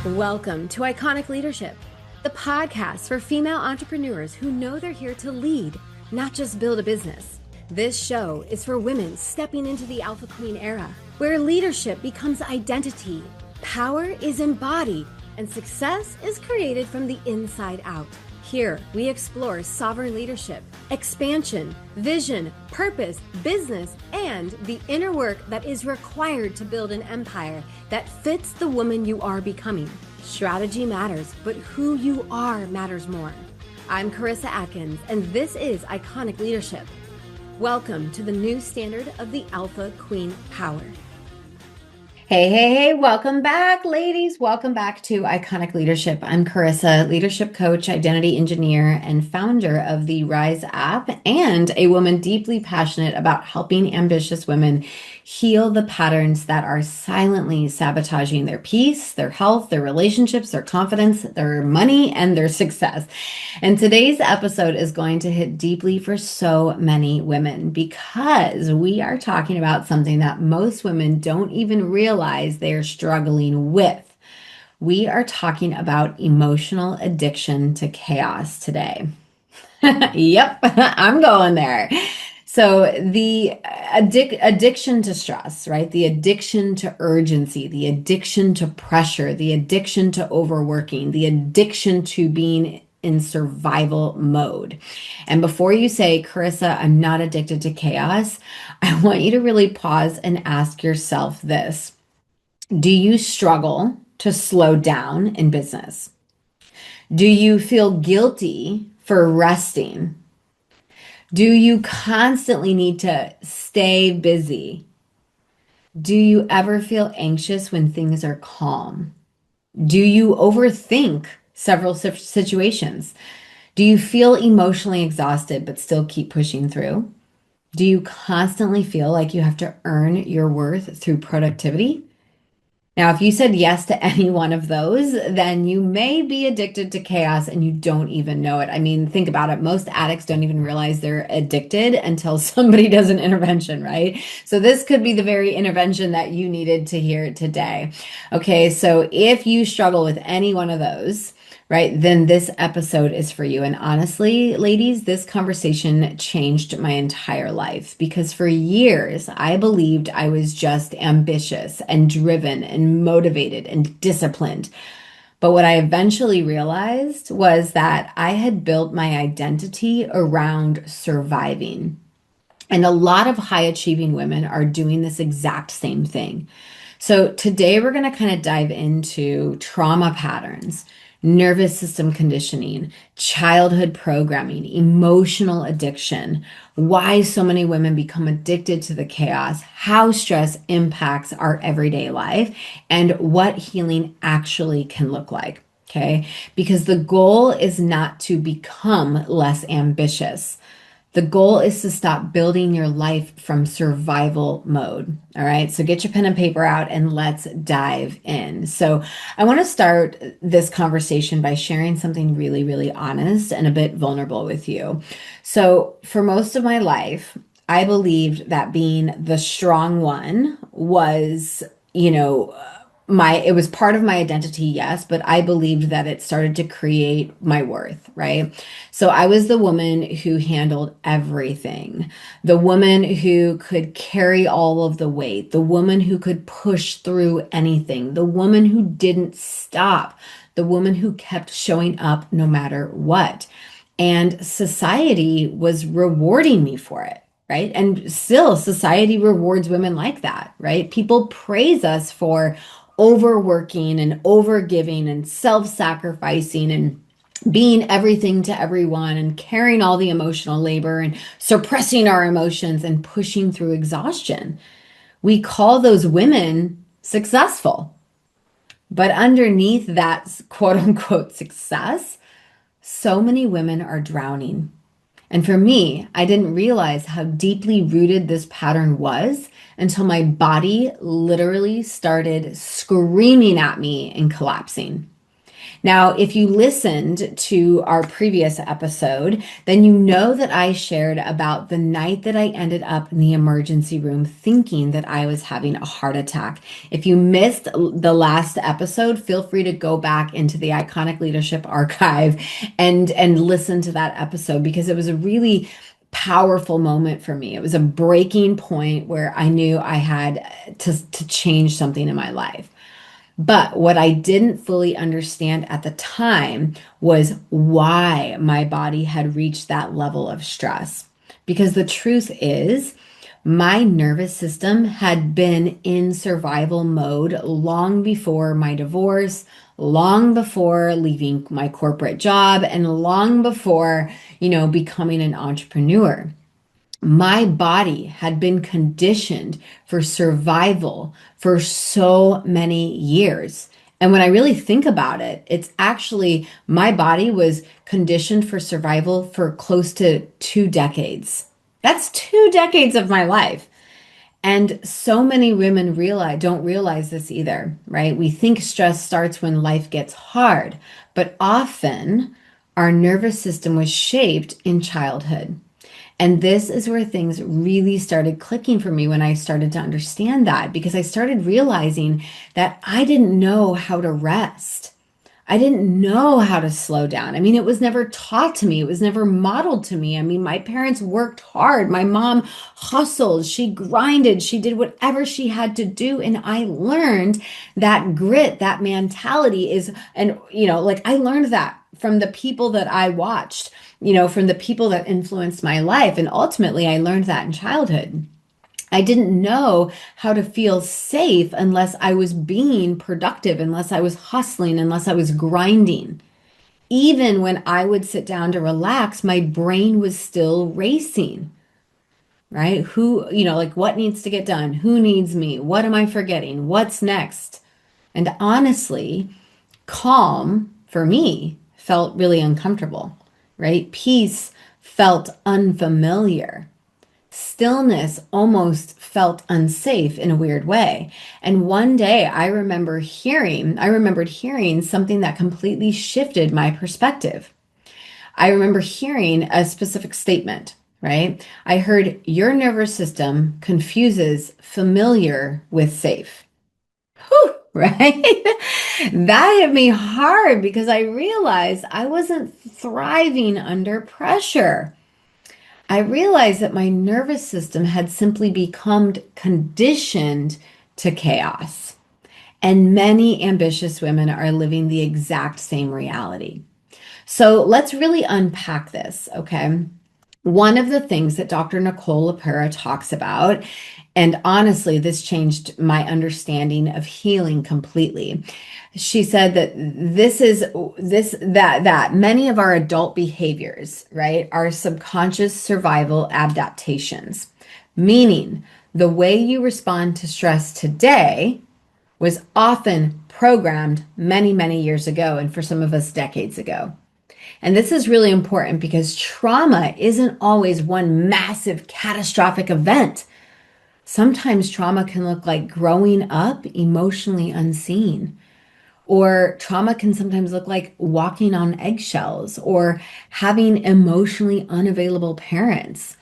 Welcome to Iconic Leadership, the podcast for female entrepreneurs who know they're here to lead, not just build a business. This show is for women stepping into the Alpha Queen era, where leadership becomes identity, power is embodied, and success is created from the inside out. Here, we explore sovereign leadership, expansion, vision, purpose, business, and the inner work that is required to build an empire that fits the woman you are becoming. Strategy matters, but who you are matters more. I'm Karissa Atkins, and this is Iconic Leadership. Welcome to the new standard of the Alpha Queen power. Hey, welcome back, ladies. Welcome back to Iconic Leadership. I'm Karissa, leadership coach, identity engineer, and founder of the Rise app, and a woman deeply passionate about helping ambitious women heal the patterns that are silently sabotaging their peace, their health, their relationships, their confidence, their money, and their success. And today's episode is going to hit deeply for so many women because we are talking about something that most women don't even realize they're struggling with. We are talking about emotional addiction to chaos today. Yep, I'm going there. So the addiction to stress, right? The addiction to urgency, the addiction to pressure, the addiction to overworking, the addiction to being in survival mode. And before you say, Karissa, I'm not addicted to chaos, I want you to really pause and ask yourself this. Do you struggle to slow down in business? Do you feel guilty for resting? Do you constantly need to stay busy? Do you ever feel anxious when things are calm? Do you overthink several situations? Do you feel emotionally exhausted but still keep pushing through? Do you constantly feel like you have to earn your worth through productivity? Now, if you said yes to any one of those, then you may be addicted to chaos and you don't even know it. I mean, think about it. Most addicts don't even realize they're addicted until somebody does an intervention, right? So this could be the very intervention that you needed to hear today. Okay, so if you struggle with any one of those, right, then this episode is for you. And honestly, ladies, this conversation changed my entire life because for years, I believed I was just ambitious and driven and motivated and disciplined. But what I eventually realized was that I had built my identity around surviving. And a lot of high achieving women are doing this exact same thing. So today we're going to kind of dive into trauma patterns, nervous system conditioning, childhood programming, emotional addiction, why so many women become addicted to the chaos, how stress impacts our everyday life, and what healing actually can look like. Okay? Because the goal is not to become less ambitious. The goal is to stop building your life from survival mode. All right. So get your pen and paper out and let's dive in. So I want to start this conversation by sharing something really, really honest and a bit vulnerable with you. So for most of my life, I believed that being the strong one was, it was part of my identity, yes, but I believed that it started to create my worth, right? So I was the woman who handled everything, the woman who could carry all of the weight, the woman who could push through anything, the woman who didn't stop, the woman who kept showing up no matter what. And society was rewarding me for it. Right. And still, society rewards women like that. Right. People praise us for overworking and overgiving and self-sacrificing and being everything to everyone and carrying all the emotional labor and suppressing our emotions and pushing through exhaustion. We call those women successful. But underneath that quote unquote success, so many women are drowning. And for me, I didn't realize how deeply rooted this pattern was until my body literally started screaming at me and collapsing. Now, if you listened to our previous episode, then you know that I shared about the night that I ended up in the emergency room thinking that I was having a heart attack. If you missed the last episode, feel free to go back into the Iconic Leadership archive and listen to that episode because it was a really powerful moment for me. It was a breaking point where I knew I had to change something in my life. But what I didn't fully understand at the time was why my body had reached that level of stress. Because the truth is, my nervous system had been in survival mode long before my divorce, long before leaving my corporate job, and long before, becoming an entrepreneur. My body had been conditioned for survival for so many years. And when I really think about it, it's actually my body was conditioned for survival for close to 2 decades. That's 2 decades of my life. And so many women don't realize this either, right? We think stress starts when life gets hard, but often our nervous system was shaped in childhood. And this is where things really started clicking for me when I started to understand that, because I started realizing that I didn't know how to rest. I didn't know how to slow down. I mean, it was never taught to me. It was never modeled to me. I mean, my parents worked hard. My mom hustled. She grinded. She did whatever she had to do. And I learned that grit, that mentality is, and, like I learned that from the people that I watched, from the people that influenced my life. And ultimately, I learned that in childhood. I didn't know how to feel safe unless I was being productive, unless I was hustling, unless I was grinding. Even when I would sit down to relax, my brain was still racing, right? Like what needs to get done? Who needs me? What am I forgetting? What's next? And honestly, calm for me felt really uncomfortable, right? Peace felt unfamiliar. Stillness almost felt unsafe in a weird way. And one day I remembered hearing something that completely shifted my perspective. I remember hearing a specific statement, right? I heard your nervous system confuses familiar with safe. Whew, right? That hit me hard because I realized I wasn't thriving under pressure. I realized that my nervous system had simply become conditioned to chaos. And many ambitious women are living the exact same reality. So let's really unpack this, okay? One of the things that Dr. Nicole LaPera talks about, and honestly, this changed my understanding of healing completely. She said that that many of our adult behaviors, right, are subconscious survival adaptations, meaning the way you respond to stress today was often programmed many, many years ago, and for some of us, decades ago. And this is really important because trauma isn't always one massive catastrophic event. Sometimes trauma can look like growing up emotionally unseen, or trauma can sometimes look like walking on eggshells or having emotionally unavailable parents,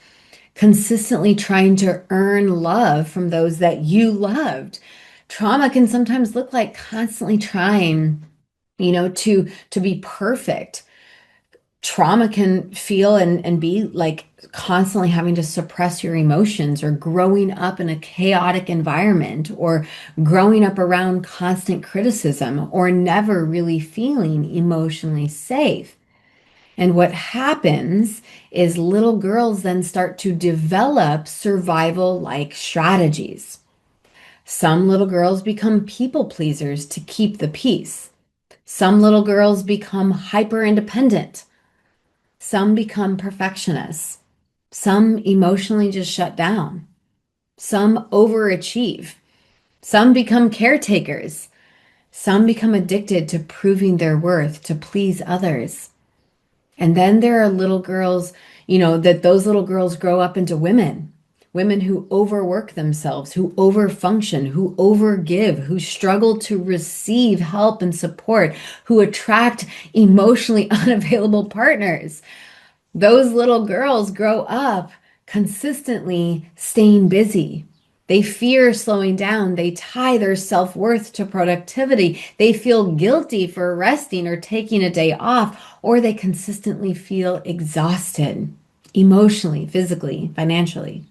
consistently trying to earn love from those that you loved. Trauma can sometimes look like constantly trying, to be perfect. Trauma can feel and be like constantly having to suppress your emotions, or growing up in a chaotic environment, or growing up around constant criticism, or never really feeling emotionally safe. And what happens is little girls then start to develop survival like strategies. Some little girls become people pleasers to keep the peace. Some little girls become hyper independent. Some become perfectionists. Some emotionally just shut down. Some overachieve. Some become caretakers. Some become addicted to proving their worth to please others. And then there are little girls, that those little girls grow up into women women who overwork themselves, who overfunction, who overgive, who struggle to receive help and support, who attract emotionally unavailable partners. Those little girls grow up consistently staying busy. They fear slowing down. They tie their self-worth to productivity. They feel guilty for resting or taking a day off, or they consistently feel exhausted emotionally, physically, financially.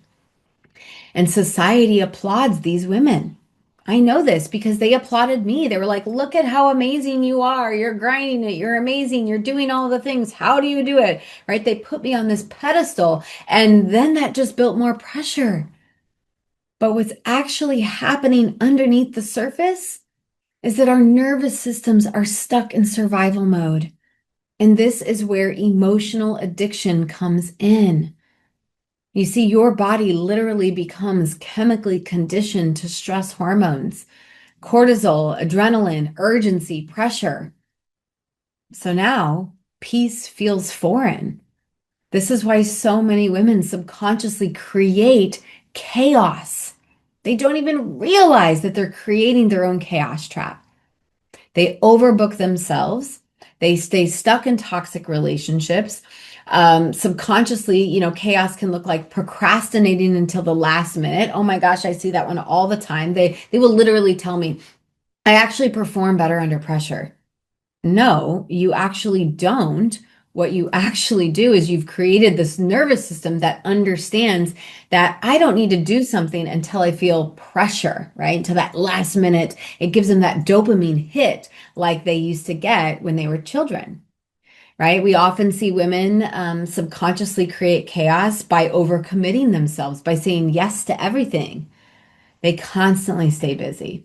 And society applauds these women. I know this because they applauded me. They were like, look at how amazing you are. You're grinding it. You're amazing. You're doing all the things. How do you do it? Right? They put me on this pedestal. And then that just built more pressure. But what's actually happening underneath the surface is that our nervous systems are stuck in survival mode. And this is where emotional addiction comes in. You see, your body literally becomes chemically conditioned to stress hormones, cortisol, adrenaline, urgency, pressure. So now peace feels foreign. This is why so many women subconsciously create chaos. They don't even realize that they're creating their own chaos trap. They overbook themselves. They stay stuck in toxic relationships. Subconsciously, chaos can look like procrastinating until the last minute. Oh my gosh, I see that one all the time. They will literally tell me, I actually perform better under pressure. No, you actually don't. What you actually do is you've created this nervous system that understands that I don't need to do something until I feel pressure, right? Until that last minute, it gives them that dopamine hit like they used to get when they were children, right? We often see women subconsciously create chaos by overcommitting themselves, by saying yes to everything. They constantly stay busy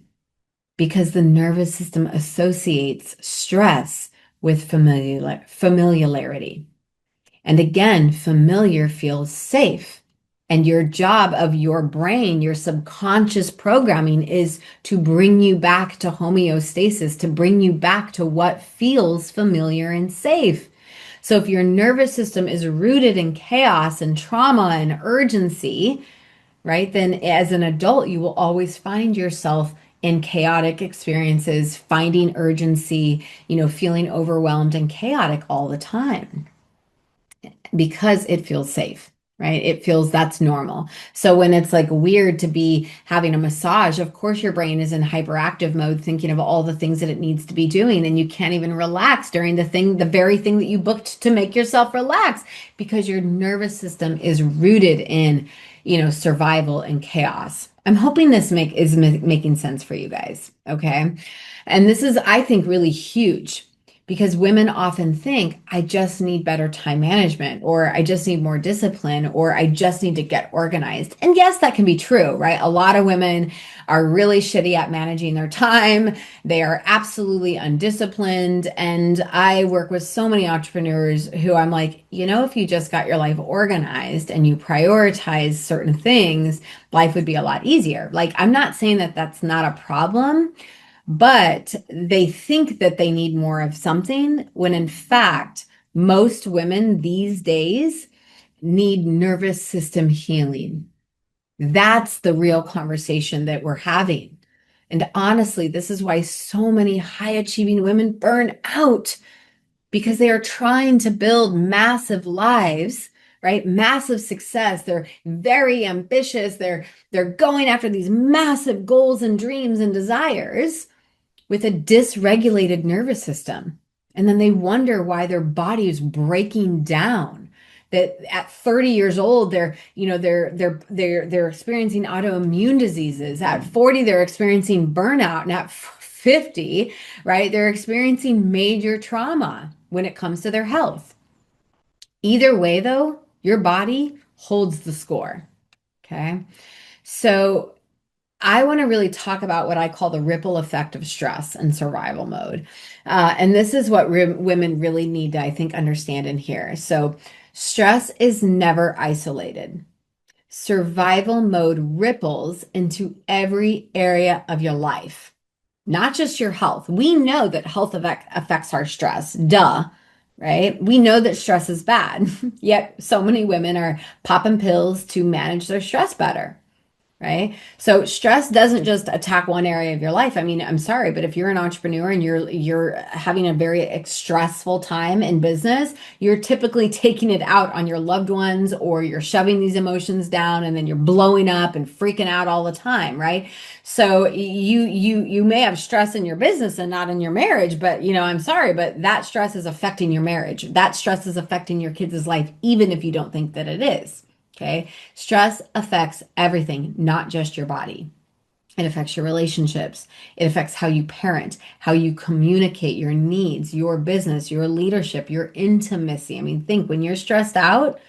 because the nervous system associates stress with familiarity. And again, familiar feels safe. And your job of your brain, your subconscious programming is to bring you back to homeostasis, to bring you back to what feels familiar and safe. So if your nervous system is rooted in chaos and trauma and urgency, right? Then as an adult, you will always find yourself in chaotic experiences, finding urgency, feeling overwhelmed and chaotic all the time because it feels safe, right? It feels that's normal. So when it's like weird to be having a massage, of course your brain is in hyperactive mode thinking of all the things that it needs to be doing and you can't even relax during the very thing that you booked to make yourself relax because your nervous system is rooted in, survival and chaos. I'm hoping this is making sense for you guys, okay? And this is, I think, really huge because women often think, I just need better time management, or I just need more discipline, or I just need to get organized. And yes, that can be true, right? A lot of women are really shitty at managing their time. They are absolutely undisciplined. And I work with so many entrepreneurs who I'm like, if you just got your life organized and you prioritize certain things, life would be a lot easier. Like, I'm not saying that that's not a problem, but they think that they need more of something when in fact, most women these days need nervous system healing. That's the real conversation that we're having. And honestly, this is why so many high achieving women burn out because they are trying to build massive lives, right? Massive success. They're very ambitious. They're going after these massive goals and dreams and desires with a dysregulated nervous system. And then they wonder why their body is breaking down. That at 30 years old, they're experiencing autoimmune diseases. At 40, they're experiencing burnout. And at 50, right, they're experiencing major trauma when it comes to their health. Either way, though, your body holds the score. Okay. So I want to really talk about what I call the ripple effect of stress and survival mode. And this is what women really need to, I think, understand in here. So, stress is never isolated. Survival mode ripples into every area of your life, not just your health. We know that health affects our stress, duh, right? We know that stress is bad, yet so many women are popping pills to manage their stress better. Right? So stress doesn't just attack one area of your life. I mean, I'm sorry, but if you're an entrepreneur and you're having a very stressful time in business, you're typically taking it out on your loved ones, or you're shoving these emotions down and then you're blowing up and freaking out all the time, right? So you may have stress in your business and not in your marriage, but I'm sorry, but that stress is affecting your marriage. That stress is affecting your kids' life, even if you don't think that it is. Okay. Stress affects everything, not just your body. It affects your relationships. It affects how you parent, how you communicate your needs, your business, your leadership, your intimacy. I mean, think when you're stressed out,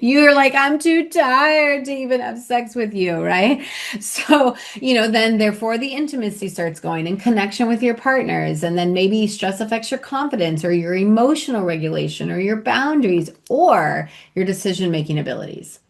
you're like, I'm too tired to even have sex with you, right? So, then therefore the intimacy starts going and connection with your partners. And then maybe stress affects your confidence or your emotional regulation or your boundaries or your decision making abilities.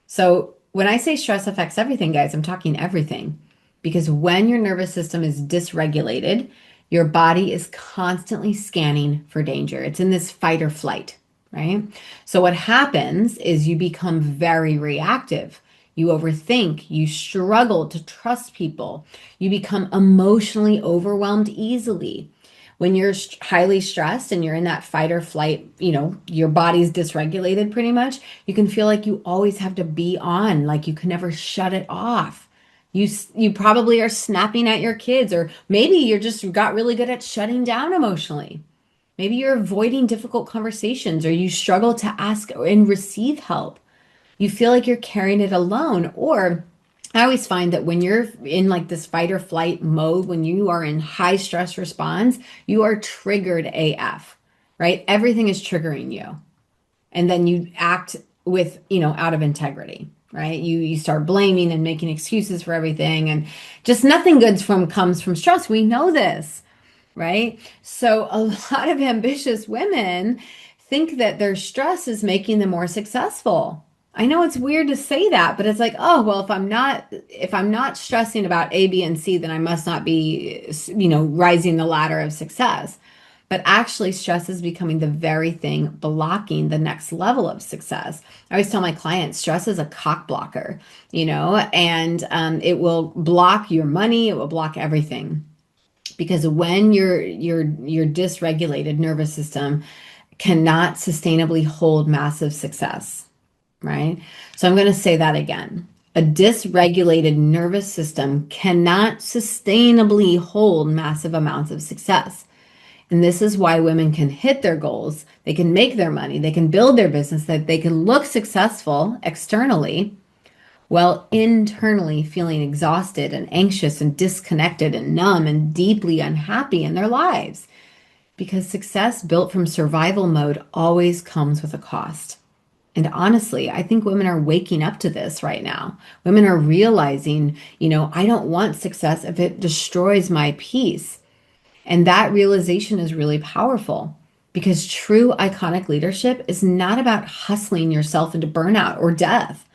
So, when I say stress affects everything, guys, I'm talking everything. Because when your nervous system is dysregulated, your body is constantly scanning for danger. It's in this fight or flight, right? So, what happens is you become very reactive. You overthink, you struggle to trust people, you become emotionally overwhelmed easily. When you're highly stressed and you're in that fight or flight, your body's dysregulated pretty much, you can feel like you always have to be on, like you can never shut it off. You probably are snapping at your kids, or maybe you're just got really good at shutting down emotionally. Maybe you're avoiding difficult conversations, or you struggle to ask and receive help. You feel like you're carrying it alone. Or I always find that when you're in like this fight or flight mode, when you are in high stress response, you are triggered AF, right? Everything is triggering you. And then you act with, out of integrity, right? You start blaming and making excuses for everything, and just nothing good comes from stress. We know this, right? So a lot of ambitious women think that their stress is making them more successful. I know it's weird to say that, but it's like, oh, well, if I'm not stressing about A, B, and C, then I must not be, rising the ladder of success. But actually, stress is becoming the very thing blocking the next level of success. I always tell my clients, stress is a cock blocker, and it will block your money, it will block everything. Because when your dysregulated nervous system cannot sustainably hold massive success, right? So I'm going to say that again. A dysregulated nervous system cannot sustainably hold massive amounts of success. And this is why women can hit their goals, they can make their money, they can build their business, that they can look successful externally while internally feeling exhausted and anxious and disconnected and numb and deeply unhappy in their lives. Because success built from survival mode always comes with a cost. And honestly, I think women are waking up to this right now. Women are realizing, I don't want success if it destroys my peace. And that realization is really powerful, because true iconic leadership is not about hustling yourself into burnout or death.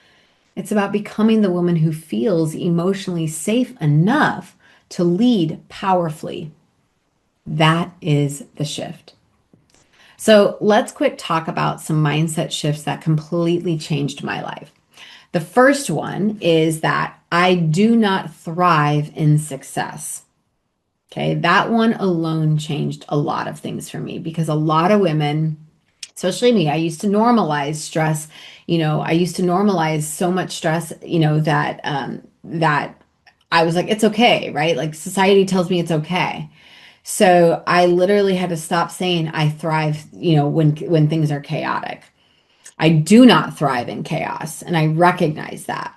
It's about becoming the woman who feels emotionally safe enough to lead powerfully. That is the shift. So let's quick talk about some mindset shifts that completely changed my life. The first one is that I do not thrive in success. Okay, that one alone changed a lot of things for me, because a lot of women, especially me, I used to normalize stress. I used to normalize so much stress, that I was like, it's okay, right? Like society tells me it's okay. So I literally had to stop saying I thrive, when things are chaotic. I do not thrive in chaos, and I recognize that.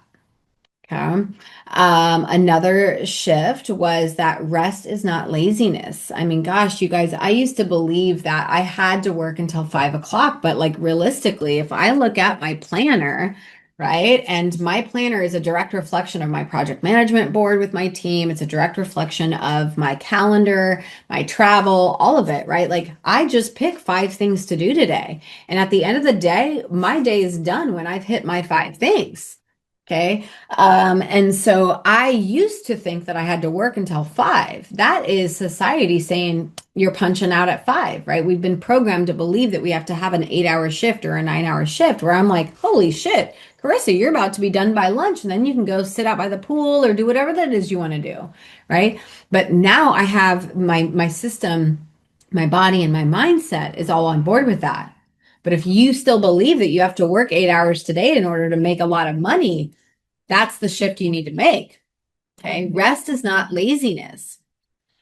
Okay. Another shift was that rest is not laziness. I mean, gosh, you guys, I used to believe that I had to work until 5 o'clock, but like realistically, if I look at my planner, right, and my planner is a direct reflection of my project management board with my team, it's a direct reflection of my calendar, my travel, all of it, right? Like I just pick 5 things to do today. And at the end of the day, my day is done when I've hit my 5 things. Okay. And so I used to think that I had to work until 5. That is society saying you're punching out at 5, right? We've been programmed to believe that we have to have an 8-hour shift or a 9-hour shift, where I'm like, holy shit, Carissa, you're about to be done by lunch, and then you can go sit out by the pool or do whatever that is you want to do. Right. But now I have my system, my body and my mindset is all on board with that. But if you still believe that you have to work 8 hours today in order to make a lot of money, that's the shift you need to make. Okay. Rest is not laziness.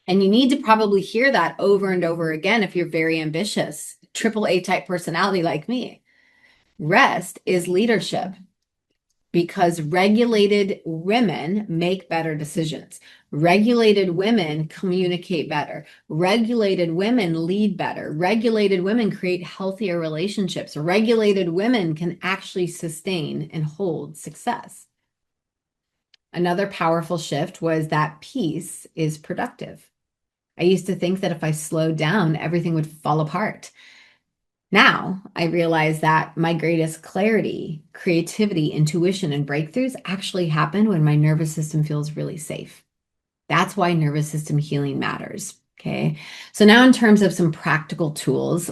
And you need to probably hear that over and over again if you're very ambitious, triple A type personality like me. Rest is leadership, because regulated women make better decisions. Regulated women communicate better. Regulated women lead better. Regulated women create healthier relationships. Regulated women can actually sustain and hold success. Another powerful shift was that peace is productive. I used to think that if I slowed down, everything would fall apart. Now I realize that my greatest clarity, creativity, intuition, and breakthroughs actually happen when my nervous system feels really safe. That's why nervous system healing matters. Okay. So now in terms of some practical tools,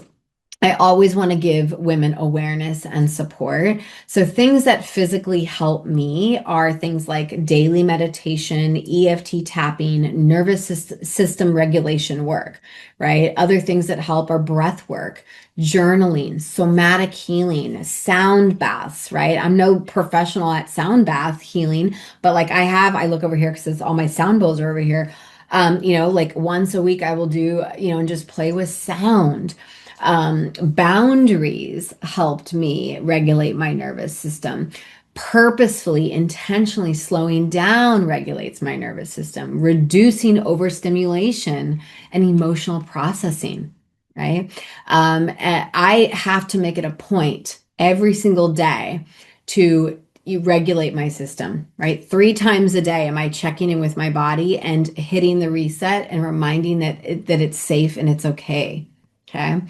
I always want to give women awareness and support. So things that physically help me are things like daily meditation, EFT tapping, nervous system regulation work, right? Other things that help are breath work, journaling, somatic healing, sound baths, right? I'm no professional at sound bath healing, but like I look over here because all my sound bowls are over here. Like once a week I will do, and just play with sound. Boundaries helped me regulate my nervous system. Purposefully, intentionally slowing down regulates my nervous system, reducing overstimulation and emotional processing, right? And I have to make it a point every single day to regulate my system, right? 3 times a day, am I checking in with my body and hitting the reset and reminding that it's safe and it's okay. Okay.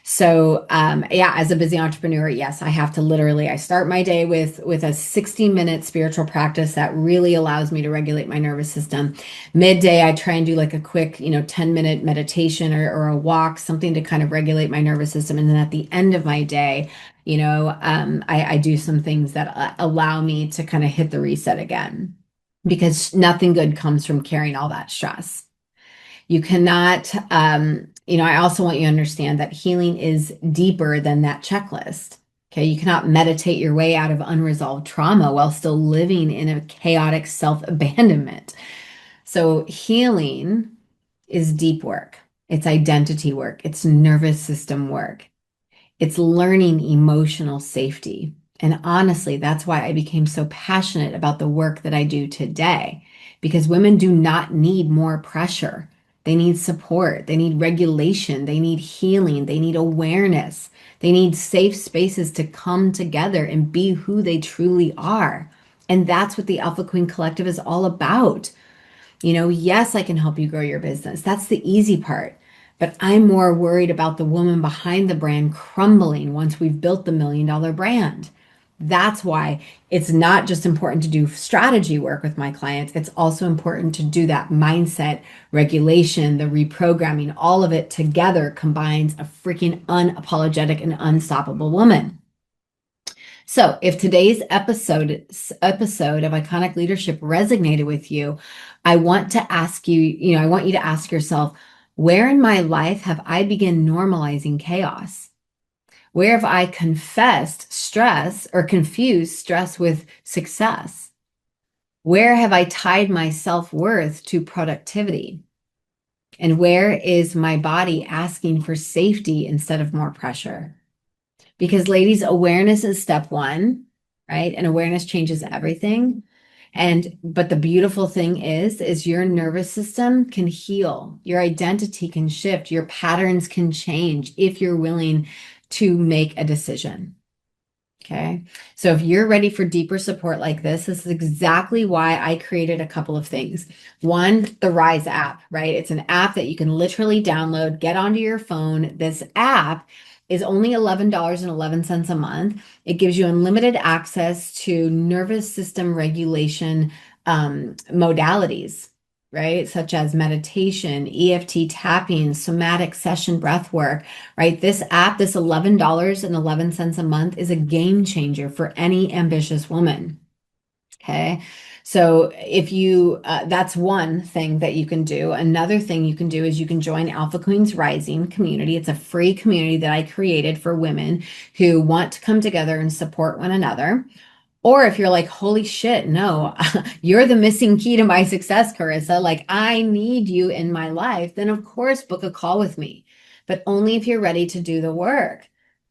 So, yeah, as a busy entrepreneur, yes, I have to I start my day with a 60-minute spiritual practice that really allows me to regulate my nervous system. Midday, I try and do like a quick, 10-minute meditation or a walk, something to kind of regulate my nervous system. And then at the end of my day, I do some things that allow me to kind of hit the reset again, because nothing good comes from carrying all that stress. You cannot, I also want you to understand that healing is deeper than that checklist. Okay. You cannot meditate your way out of unresolved trauma while still living in a chaotic self-abandonment. So healing is deep work. It's identity work. It's nervous system work. It's learning emotional safety. And honestly, that's why I became so passionate about the work that I do today, because women do not need more pressure. They need support. They need regulation. They need healing. They need awareness. They need safe spaces to come together and be who they truly are. And that's what the Alpha Queen Collective is all about. Yes, I can help you grow your business. That's the easy part. But I'm more worried about the woman behind the brand crumbling once we've built the $1 million brand. That's why it's not just important to do strategy work with my clients. It's also important to do that mindset regulation, the reprogramming. All of it together combines a freaking unapologetic and unstoppable woman. So, if today's episode of Iconic Leadership resonated with you, I want to ask you, I want you to ask yourself, where in my life have I begun normalizing chaos? Where have I confessed stress or confused stress with success? Where have I tied my self-worth to productivity? And where is my body asking for safety instead of more pressure? Because ladies, awareness is step 1, right? And awareness changes everything. But the beautiful thing is your nervous system can heal, your identity can shift, your patterns can change if you're willing to make a decision. Okay. So if you're ready for deeper support like this is exactly why I created a couple of things. One, the Rise app, right? It's an app that you can literally download, get onto your phone. This app is only $11.11 a month. It gives you unlimited access to nervous system regulation modalities, right? Such as meditation, EFT tapping, somatic session breath work, right? This app, this $11.11 a month, is a game changer for any ambitious woman. Okay. So if you, that's one thing that you can do. Another thing you can do is you can join Alpha Queens Rising community. It's a free community that I created for women who want to come together and support one another. Or if you're like, holy shit, no, you're the missing key to my success, Karissa. Like, I need you in my life. Then, of course, book a call with me, but only if you're ready to do the work.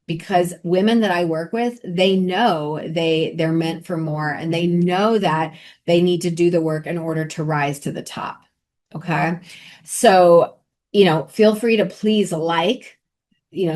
Because women that I work with, they know they're meant for more, and they know that they need to do the work in order to rise to the top. Okay. So, feel free to please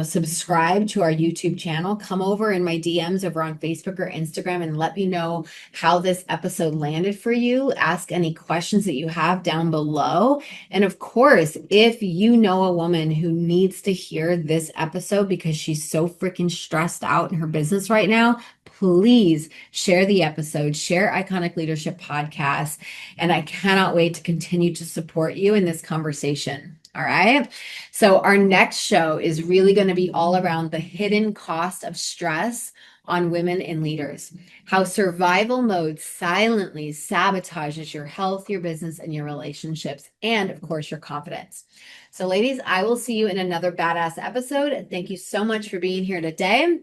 subscribe to our YouTube channel. Come over in my DMs over on Facebook or Instagram and let me know how this episode landed for you. Ask any questions that you have down below. And of course, if you know a woman who needs to hear this episode because she's so freaking stressed out in her business right now, please share the episode, share Iconic Leadership Podcast. And I cannot wait to continue to support you in this conversation. All right. So our next show is really going to be all around the hidden cost of stress on women and leaders, how survival mode silently sabotages your health, your business, and your relationships, and of course, your confidence. So ladies, I will see you in another badass episode. Thank you so much for being here today.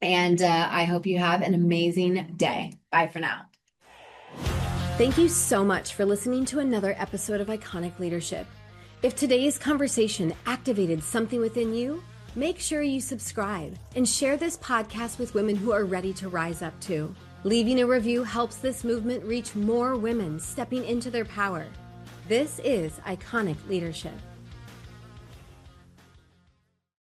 And I hope you have an amazing day. Bye for now. Thank you so much for listening to another episode of Iconic Leadership. If today's conversation activated something within you, make sure you subscribe and share this podcast with women who are ready to rise up too. Leaving a review helps this movement reach more women stepping into their power. This is Iconic Leadership.